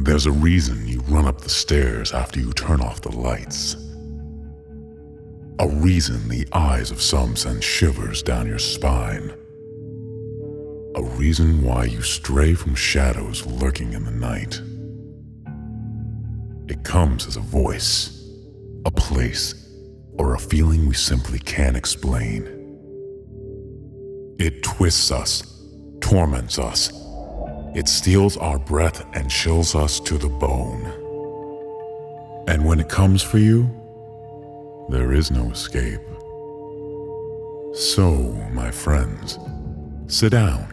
There's a reason you run up the stairs after you turn off the lights. A reason the eyes of some send shivers down your spine. A reason why you stray from shadows lurking in the night. It comes as a voice, a place, or a feeling we simply can't explain. It twists us, torments us. It steals our breath and chills us to the bone. And when it comes for you, there is no escape. So, my friends, sit down,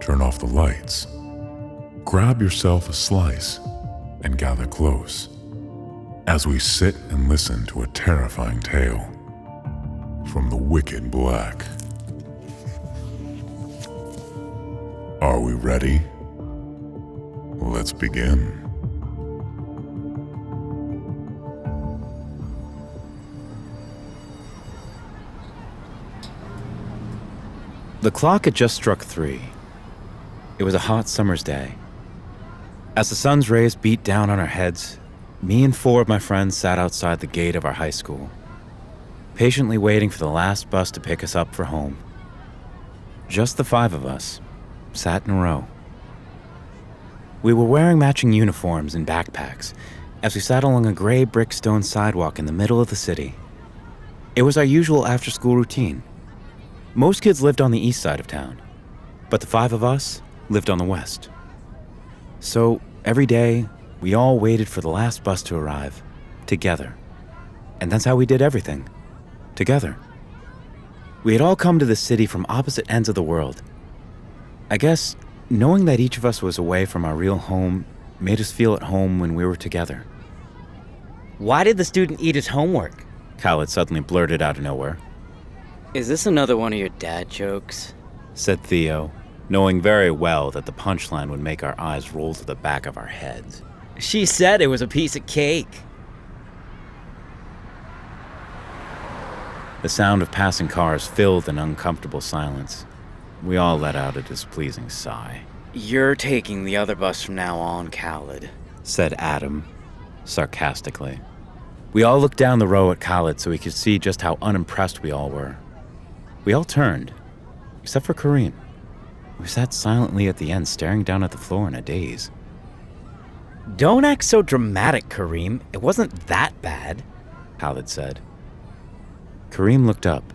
turn off the lights, grab yourself a slice, and gather close as we sit and listen to a terrifying tale from the Wicked Black. Are we ready? Let's begin. The clock had just struck 3. It was a hot summer's day. As the sun's rays beat down on our heads, me and 4 of my friends sat outside the gate of our high school, patiently waiting for the last bus to pick us up for home. Just the 5 of us sat in a row. We were wearing matching uniforms and backpacks as we sat along a gray brick stone sidewalk in the middle of the city. It was our usual after-school routine. Most kids lived on the east side of town, but the 5 of us lived on the west. So every day, we all waited for the last bus to arrive, together. And that's how we did everything, together. We had all come to the city from opposite ends of the world. I guess knowing that each of us was away from our real home made us feel at home when we were together. Why did the student eat his homework? Khaled suddenly blurted out of nowhere. Is this another one of your dad jokes? Said Theo, knowing very well that the punchline would make our eyes roll to the back of our heads. She said it was a piece of cake. The sound of passing cars filled an uncomfortable silence. We all let out a displeasing sigh. You're taking the other bus from now on, Khaled, said Adam, sarcastically. We all looked down the row at Khaled so we could see just how unimpressed we all were. We all turned, except for Kareem, who sat silently at the end staring down at the floor in a daze. Don't act so dramatic, Kareem. It wasn't that bad, Khaled said. Kareem looked up.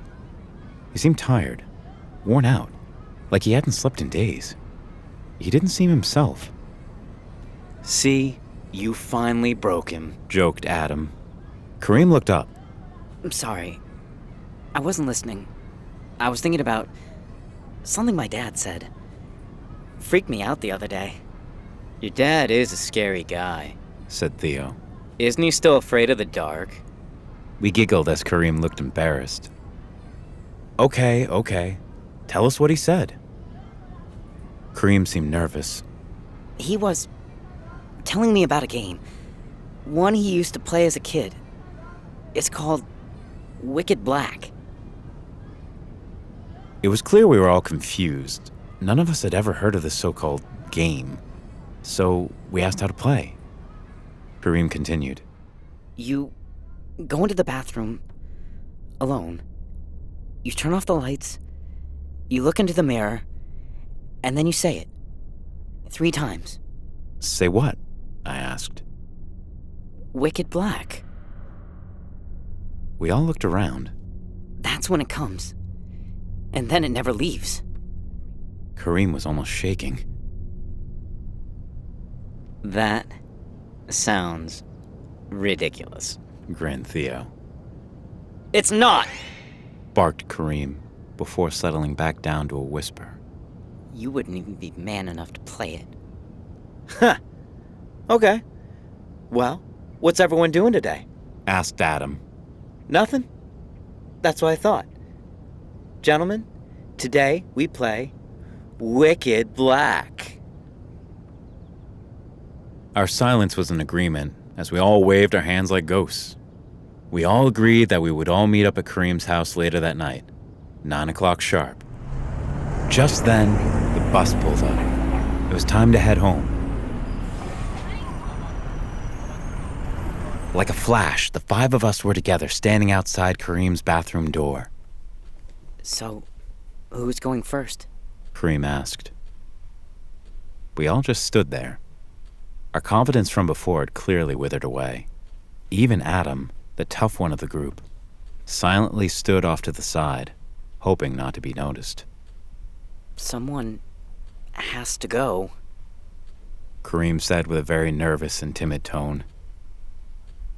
He seemed tired, worn out, like he hadn't slept in days. He didn't seem himself. See, you finally broke him, joked Adam. Kareem looked up. I'm sorry. I wasn't listening. I was thinking about something my dad said. Freaked me out the other day. Your dad is a scary guy, said Theo. Isn't he still afraid of the dark? We giggled as Kareem looked embarrassed. Okay. Tell us what he said. Kareem seemed nervous. He was telling me about a game. One he used to play as a kid. It's called Wicked Black. It was clear we were all confused. None of us had ever heard of this so-called game. So we asked how to play. Kareem continued. You go into the bathroom alone. You turn off the lights. You look into the mirror. And then you say it. 3 times. Say what? I asked. Wicked Black. We all looked around. That's when it comes. And then it never leaves. Kareem was almost shaking. That sounds ridiculous, grinned Theo. It's not, barked Kareem before settling back down to a whisper. You wouldn't even be man enough to play it. Huh. Okay. Well, what's everyone doing today? Asked Adam. Nothing. That's what I thought. Gentlemen, today we play Wicked Black. Our silence was an agreement as we all waved our hands like ghosts. We all agreed that we would all meet up at Kareem's house later that night, 9 o'clock sharp. Just then, the bus pulled up. It was time to head home. Like a flash, the 5 of us were together, standing outside Kareem's bathroom door. So, who's going first? Kareem asked. We all just stood there. Our confidence from before had clearly withered away. Even Adam, the tough one of the group, silently stood off to the side, hoping not to be noticed. Someone has to go. Kareem said with a very nervous and timid tone.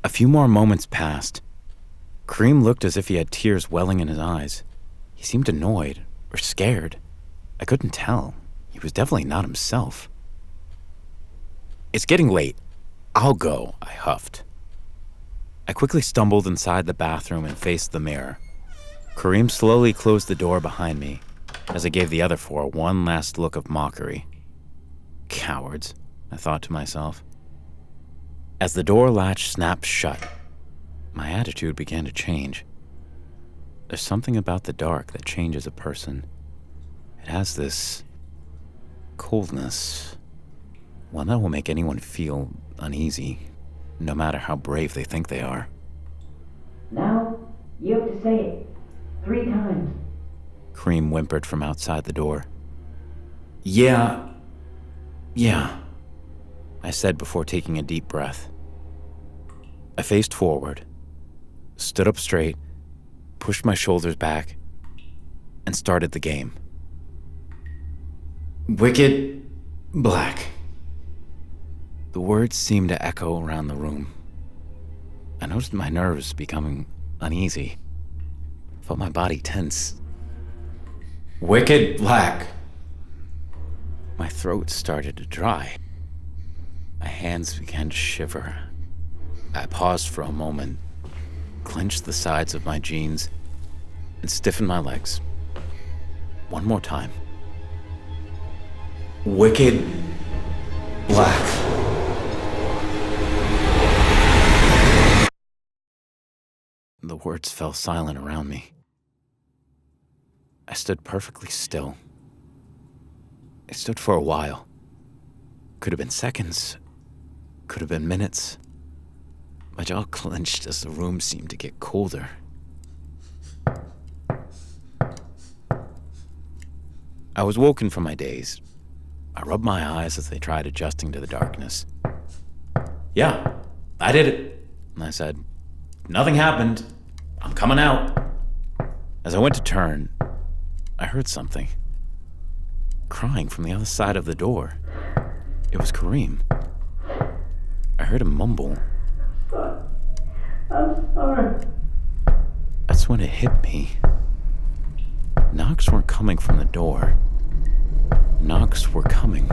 A few more moments passed. Kareem looked as if he had tears welling in his eyes. He seemed annoyed or scared. I couldn't tell. He was definitely not himself. It's getting late. I'll go, I huffed. I quickly stumbled inside the bathroom and faced the mirror. Kareem slowly closed the door behind me as I gave the other 4 one last look of mockery. Cowards, I thought to myself. As the door latch snapped shut, my attitude began to change. There's something about the dark that changes a person. It has this coldness, one that will make anyone feel uneasy, no matter how brave they think they are. Now, you have to say it 3 times. Kareem whimpered from outside the door. Yeah, I said before taking a deep breath. I faced forward, stood up straight, pushed my shoulders back, and started the game. Wicked Black. The words seemed to echo around the room. I noticed my nerves becoming uneasy. Felt my body tense. Wicked Black. My throat started to dry. My hands began to shiver. I paused for a moment, clenched the sides of my jeans, and stiffened my legs. One more time. Wicked Black. The words fell silent around me. I stood perfectly still. I stood for a while. Could have been seconds. Could have been minutes. My jaw clenched as the room seemed to get colder. I was woken from my daze. I rubbed my eyes as they tried adjusting to the darkness. Yeah, I did it, I said. Nothing happened. I'm coming out. As I went to turn, I heard something. Crying from the other side of the door. It was Kareem. I heard him mumble. I'm sorry. That's when it hit me. Knocks weren't coming from the door. Knocks were coming